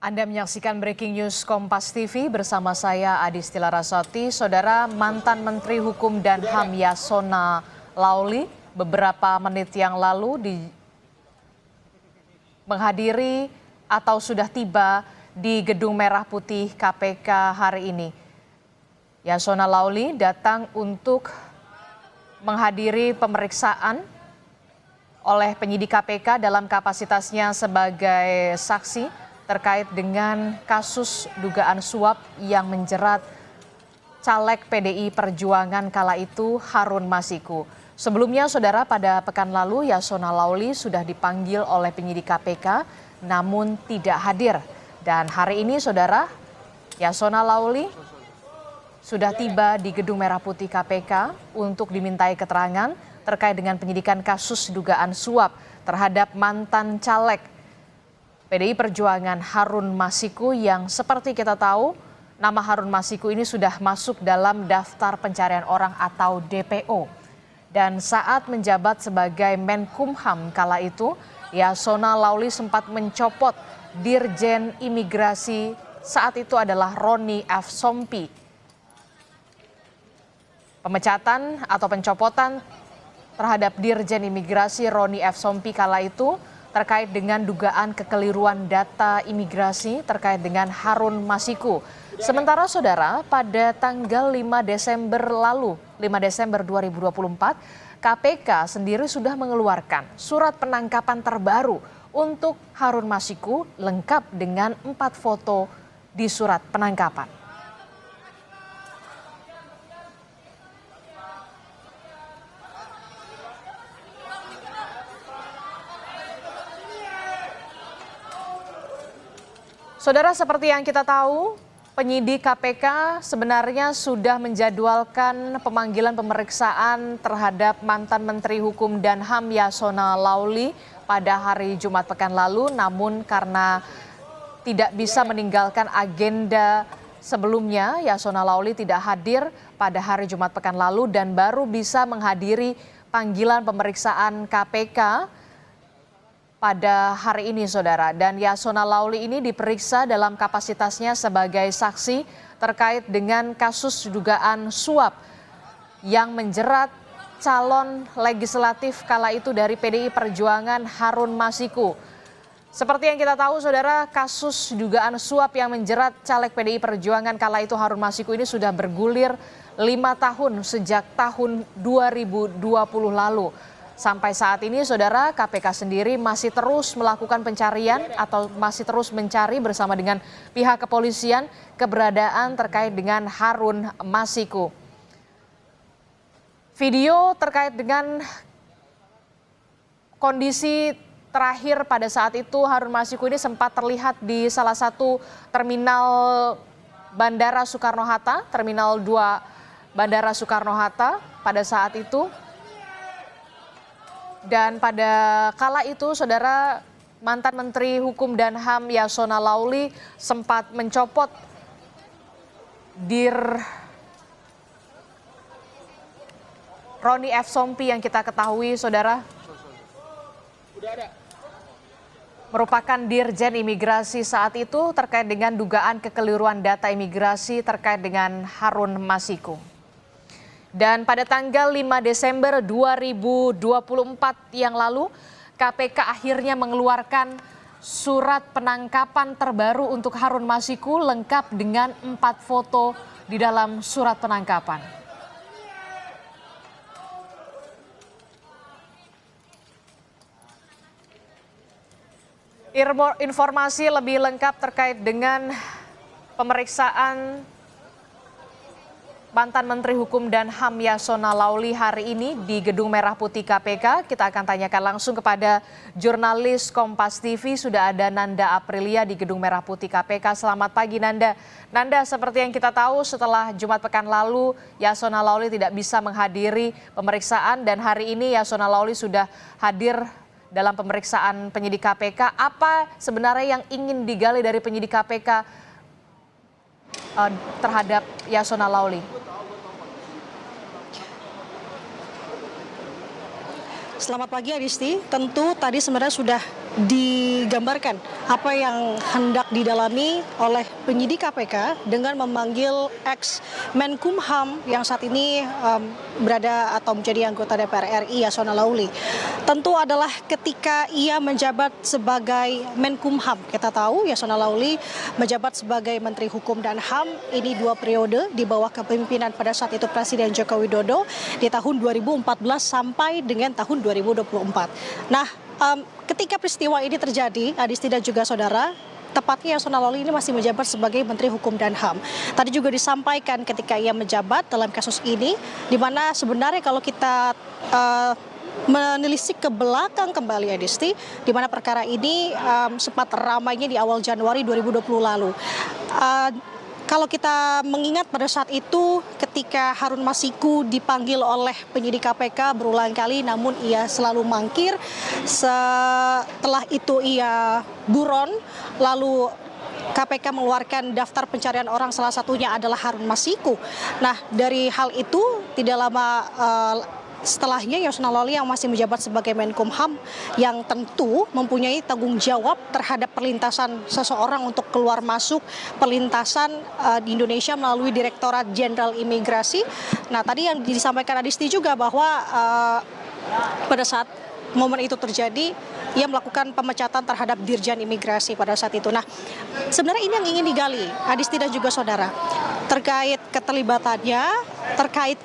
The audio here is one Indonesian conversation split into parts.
Anda menyaksikan Breaking News Kompas TV bersama saya Adisti Larasati. Saudara, mantan Menteri Hukum dan HAM Yasona Lauli beberapa menit yang lalu menghadiri atau sudah tiba di Gedung Merah Putih KPK hari ini. Yasona Lauli datang untuk menghadiri pemeriksaan oleh penyidik KPK dalam kapasitasnya sebagai saksi terkait dengan kasus dugaan suap yang menjerat caleg PDI Perjuangan kala itu Harun Masiku. Sebelumnya, saudara, pada pekan lalu Yasona Lauli sudah dipanggil oleh penyidik KPK namun tidak hadir. Dan hari ini, saudara, Yasona Lauli sudah tiba di Gedung Merah Putih KPK untuk dimintai keterangan terkait dengan penyidikan kasus dugaan suap terhadap mantan caleg PDI Perjuangan Harun Masiku yang seperti kita tahu nama Harun Masiku ini sudah masuk dalam daftar pencarian orang atau DPO. Dan saat menjabat sebagai Menkumham kala itu, Yasona Lauli sempat mencopot Dirjen Imigrasi saat itu adalah Roni F. Sompi. Pemecatan atau pencopotan terhadap Dirjen Imigrasi Roni F. Sompi kala itu terkait dengan dugaan kekeliruan data imigrasi terkait dengan Harun Masiku. Sementara, saudara, pada tanggal 5 Desember lalu, 5 Desember 2024, KPK sendiri sudah mengeluarkan surat penangkapan terbaru untuk Harun Masiku lengkap dengan 4 foto di surat penangkapan. Saudara, seperti yang kita tahu, penyidik KPK sebenarnya sudah menjadwalkan pemanggilan pemeriksaan terhadap mantan Menteri Hukum dan HAM Yasona Lauli pada hari Jumat pekan lalu, namun karena tidak bisa meninggalkan agenda sebelumnya, Yasona Lauli tidak hadir pada hari Jumat pekan lalu dan baru bisa menghadiri panggilan pemeriksaan KPK pada hari ini, saudara. Dan Yasona Lauli ini diperiksa dalam kapasitasnya sebagai saksi terkait dengan kasus dugaan suap yang menjerat calon legislatif kala itu dari PDI Perjuangan Harun Masiku. Seperti yang kita tahu, saudara, kasus dugaan suap yang menjerat caleg PDI Perjuangan kala itu Harun Masiku ini sudah bergulir 5 tahun sejak tahun 2020 lalu. Sampai saat ini, saudara, KPK sendiri masih terus melakukan pencarian atau masih terus mencari bersama dengan pihak kepolisian keberadaan terkait dengan Harun Masiku. Video terkait dengan kondisi terakhir pada saat itu Harun Masiku ini sempat terlihat di salah satu terminal Bandara Soekarno-Hatta, Terminal 2 Bandara Soekarno-Hatta pada saat itu. Dan pada kala itu, saudara, mantan Menteri Hukum dan HAM Yasona Lauli sempat mencopot Dir Roni F. Sompi yang kita ketahui, saudara, merupakan Dirjen Imigrasi saat itu terkait dengan dugaan kekeliruan data imigrasi terkait dengan Harun Masiku. Dan pada tanggal 5 Desember 2024 yang lalu, KPK akhirnya mengeluarkan surat penangkapan terbaru untuk Harun Masiku lengkap dengan 4 foto di dalam surat penangkapan. Informasi lebih lengkap terkait dengan pemeriksaan mantan Menteri Hukum dan HAM Yasona Lauli hari ini di Gedung Merah Putih KPK. Kita akan tanyakan langsung kepada jurnalis Kompas TV. Sudah ada Nanda Aprilia di Gedung Merah Putih KPK. Selamat pagi, Nanda. Nanda, seperti yang kita tahu setelah Jumat pekan lalu Yasona Lauli tidak bisa menghadiri pemeriksaan dan hari ini Yasona Lauli sudah hadir dalam pemeriksaan penyidik KPK. Apa sebenarnya yang ingin digali dari penyidik KPK terhadap Yasona Lauli? Selamat pagi Adisti, tentu tadi sebenarnya sudah digambarkan apa yang hendak didalami oleh penyidik KPK dengan memanggil ex Menkumham yang saat ini berada atau menjadi anggota DPR RI Yasona Lauli. Tentu adalah ketika ia menjabat sebagai Menkumham. Kita tahu Yasona Lauli menjabat sebagai Menteri Hukum dan HAM ini 2 periode di bawah kepemimpinan pada saat itu Presiden Joko Widodo di tahun 2014 sampai dengan tahun 2024. Nah, ketika peristiwa ini terjadi, Adisti dan juga saudara, tepatnya Yasona Lauli ini masih menjabat sebagai Menteri Hukum dan HAM. Tadi juga disampaikan ketika ia menjabat dalam kasus ini, di mana sebenarnya kalau kita menelisik ke belakang kembali Adisti, di mana perkara ini sempat ramainya di awal Januari 2020 lalu. Kalau kita mengingat pada saat itu ketika Harun Masiku dipanggil oleh penyidik KPK berulang kali namun ia selalu mangkir. Setelah itu ia buron, lalu KPK mengeluarkan daftar pencarian orang, salah satunya adalah Harun Masiku. Nah, dari hal itu tidak lama setelahnya Yasona Lauli yang masih menjabat sebagai Menkumham yang tentu mempunyai tanggung jawab terhadap perlintasan seseorang untuk keluar masuk perlintasan di Indonesia melalui Direktorat Jenderal Imigrasi. Nah, tadi yang disampaikan Adisti juga bahwa pada saat momen itu terjadi, ia melakukan pemecatan terhadap Dirjen Imigrasi pada saat itu. Nah, sebenarnya ini yang ingin digali Adisti dan juga saudara, terkait keterlibatannya, terkait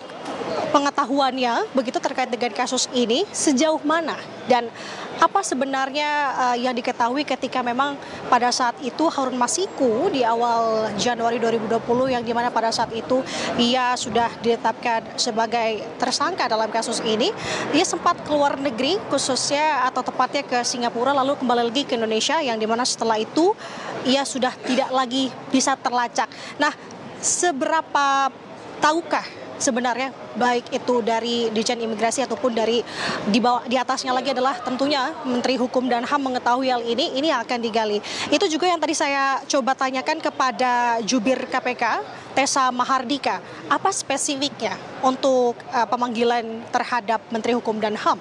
pengetahuannya begitu terkait dengan kasus ini sejauh mana dan apa sebenarnya yang diketahui ketika memang pada saat itu Harun Masiku di awal Januari 2020 yang dimana pada saat itu ia sudah ditetapkan sebagai tersangka dalam kasus ini, ia sempat keluar negeri khususnya atau tepatnya ke Singapura lalu kembali lagi ke Indonesia yang dimana setelah itu ia sudah tidak lagi bisa terlacak. Nah, seberapa tahukah sebenarnya baik itu dari Dirjen Imigrasi ataupun dari di atasnya lagi adalah tentunya Menteri Hukum dan HAM mengetahui hal ini yang akan digali. Itu juga yang tadi saya coba tanyakan kepada Jubir KPK Tessa Mahardika, apa spesifiknya untuk pemanggilan terhadap Menteri Hukum dan HAM?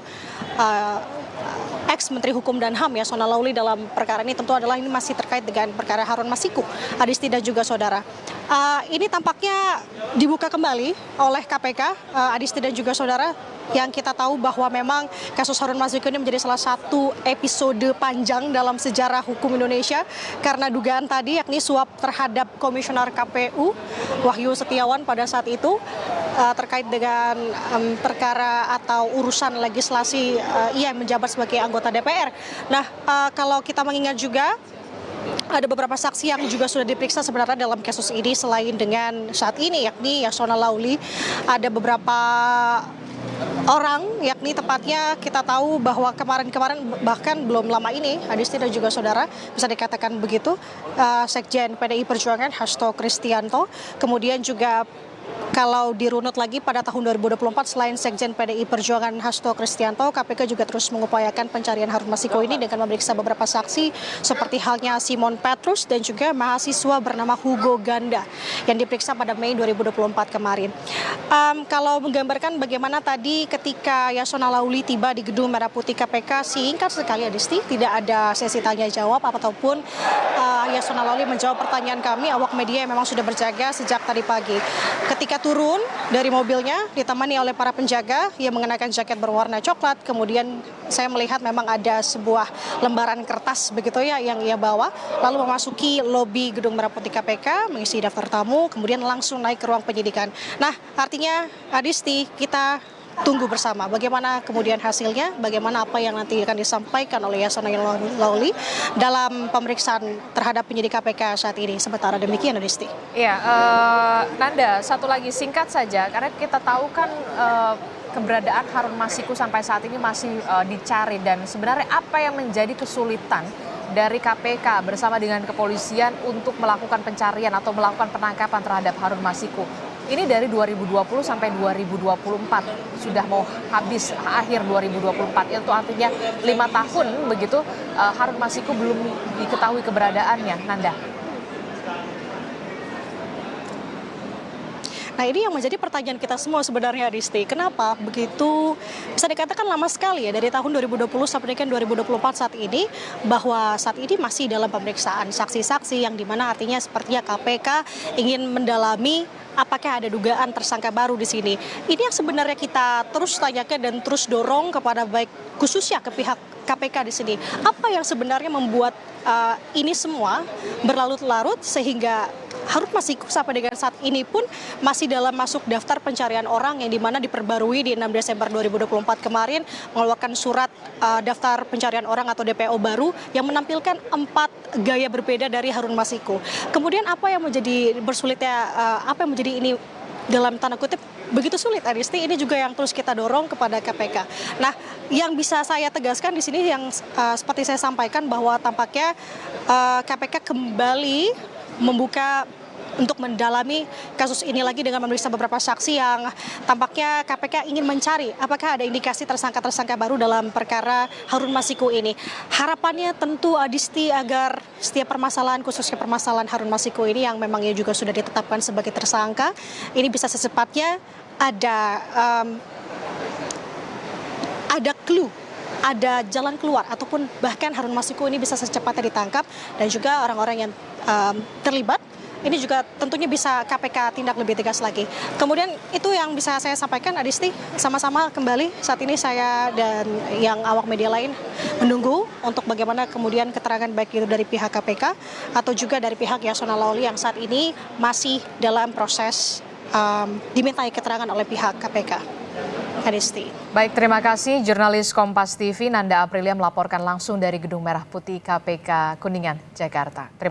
Ex Menteri Hukum dan HAM Yasona Lauli dalam perkara ini tentu adalah ini masih terkait dengan perkara Harun Masiku, Adisti dan juga saudara. Ini tampaknya dibuka kembali oleh KPK, Adisti dan juga saudara, yang kita tahu bahwa memang kasus Harun Masiku ini menjadi salah satu episode panjang dalam sejarah hukum Indonesia karena dugaan tadi yakni suap terhadap Komisioner KPU Wahyu Setiawan pada saat itu terkait dengan perkara atau urusan legislasi ia menjabat sebagai anggota DPR. Nah, kalau kita mengingat juga ada beberapa saksi yang juga sudah diperiksa sebenarnya dalam kasus ini selain dengan saat ini yakni Yasona Lauli, ada beberapa orang yakni tepatnya kita tahu bahwa kemarin-kemarin bahkan belum lama ini Adisti dan juga saudara bisa dikatakan begitu Sekjen PDI Perjuangan Hasto Kristianto, kemudian juga kalau dirunut lagi pada tahun 2024 selain Sekjen PDI Perjuangan Hasto Kristianto, KPK juga terus mengupayakan pencarian Harun Masiku ini dengan memeriksa beberapa saksi seperti halnya Simon Petrus dan juga mahasiswa bernama Hugo Ganda yang diperiksa pada Mei 2024 kemarin. Kalau menggambarkan bagaimana tadi ketika Yasona Lauli tiba di Gedung Merah Putih KPK, singkat sekali Adisti, tidak ada sesi tanya jawab ataupun Yasona Lauli menjawab pertanyaan kami awak media yang memang sudah berjaga sejak tadi pagi. Ketika turun dari mobilnya ditemani oleh para penjaga yang mengenakan jaket berwarna coklat, kemudian saya melihat memang ada sebuah lembaran kertas begitu ya yang ia bawa, lalu memasuki lobi Gedung Merah Putih KPK, mengisi daftar tamu, kemudian langsung naik ke ruang penyidikan. Nah, artinya Adisti, kita tunggu bersama bagaimana kemudian hasilnya, bagaimana apa yang nanti akan disampaikan oleh Yasona Lauli dalam pemeriksaan terhadap penyidik KPK saat ini. Sementara demikian, Adisti. Iya, Nanda, satu lagi singkat saja, karena kita tahu kan keberadaan Harun Masiku sampai saat ini masih dicari dan sebenarnya apa yang menjadi kesulitan dari KPK bersama dengan kepolisian untuk melakukan pencarian atau melakukan penangkapan terhadap Harun Masiku. Ini dari 2020 sampai 2024, sudah mau habis akhir 2024, itu artinya 5 tahun begitu Harun Masiku belum diketahui keberadaannya, Nanda. Nah, ini yang menjadi pertanyaan kita semua sebenarnya, Adisti. Kenapa begitu bisa dikatakan lama sekali ya dari tahun 2020 sampai dengan 2024 saat ini, bahwa saat ini masih dalam pemeriksaan saksi-saksi yang dimana artinya sepertinya KPK ingin mendalami apakah ada dugaan tersangka baru di sini. Ini yang sebenarnya kita terus tanyakan dan terus dorong kepada baik khususnya ke pihak KPK di sini. Apa yang sebenarnya membuat ini semua berlarut-larut sehingga Harun Masiku sampai dengan saat ini pun masih dalam masuk daftar pencarian orang yang dimana diperbarui di 6 Desember 2024 kemarin mengeluarkan surat daftar pencarian orang atau DPO baru yang menampilkan 4 gaya berbeda dari Harun Masiku. Kemudian apa yang menjadi bersulitnya, apa yang menjadi ini dalam tanda kutip begitu sulit, Adisti, ini juga yang terus kita dorong kepada KPK. Nah, yang bisa saya tegaskan di sini yang seperti saya sampaikan bahwa tampaknya KPK kembali membuka untuk mendalami kasus ini lagi dengan memeriksa beberapa saksi yang tampaknya KPK ingin mencari apakah ada indikasi tersangka-tersangka baru dalam perkara Harun Masiku ini. Harapannya tentu, Adisti, agar setiap permasalahan, khususnya permasalahan Harun Masiku ini yang memangnya juga sudah ditetapkan sebagai tersangka, ini bisa secepatnya ada clue, ada jalan keluar, ataupun bahkan Harun Masiku ini bisa secepatnya ditangkap dan juga orang-orang yang terlibat ini juga tentunya bisa KPK tindak lebih tegas lagi. Kemudian itu yang bisa saya sampaikan, Adisti. Sama-sama kembali saat ini saya dan yang awak media lain menunggu untuk bagaimana kemudian keterangan baik itu dari pihak KPK atau juga dari pihak Yasona Lawli yang saat ini masih dalam proses dimintai keterangan oleh pihak KPK. Adisti. Baik, terima kasih jurnalis Kompas TV Nanda Aprilia melaporkan langsung dari Gedung Merah Putih KPK Kuningan, Jakarta. Terima